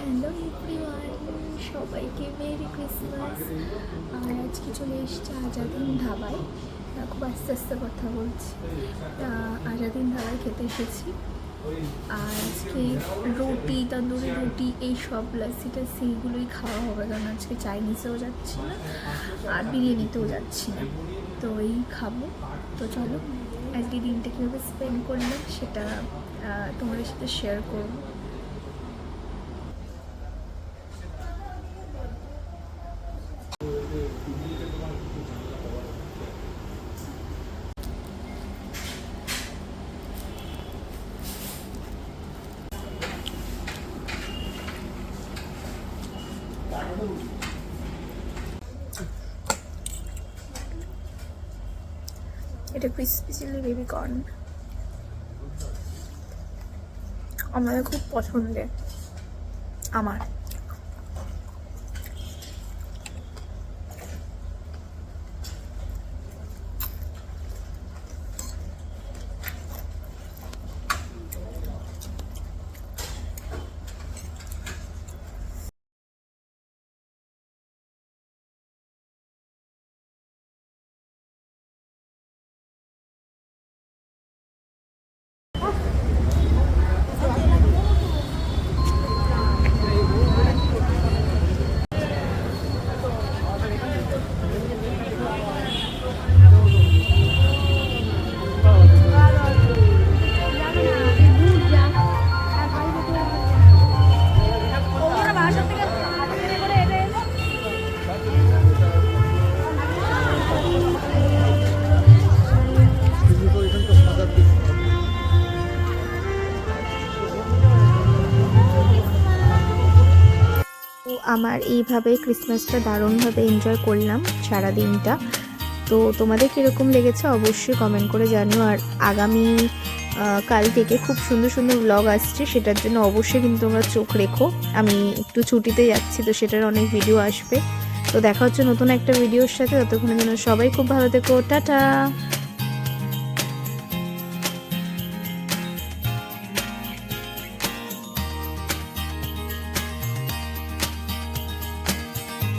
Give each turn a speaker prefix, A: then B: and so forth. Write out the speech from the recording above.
A: Hello everyone, সবাইকে merry Christmas. আর আজকে চলে এসেছে আজাদিন ধাবায়। খুব আস্তে আস্তে কথা বলছি। আজাদিন ধাবায় খেতে এসেছি। আর আজকে রুটি, তন্দুরি রুটি, এই সব লাসি টাসি এইগুলোই খাওয়া হবে, কারণ আজকে চাইনিজেও যাচ্ছি না আর বিরিয়ানিতেও যাচ্ছি না, তো এই খাবো। তো চলো আজকে দিনটা কীভাবে স্পেন্ড করলাম সেটা তোমাদের সাথে শেয়ার করবো। এটা ক্রিসপি চিলি বেবি কর্ন, আমাদের খুব পছন্দের। আমার আমার এইভাবে ক্রিসমাসটা দারুণভাবে এনজয় করলাম সারা দিনটা। তো তোমাদের কীরকম লেগেছে অবশ্যই কমেন্ট করে জানিও। আর আগামী কাল থেকে খুব সুন্দর সুন্দর ব্লগ আসছে, সেটার জন্য অবশ্যই কিন্তু তোমরা চোখ রেখো। আমি একটু ছুটিতে যাচ্ছি, তো সেটার অনেক ভিডিও আসবে। তো দেখা হচ্ছে নতুন একটা ভিডিওর সাথে, ততক্ষণের জন্য সবাই খুব ভালো থেকো, টাটা।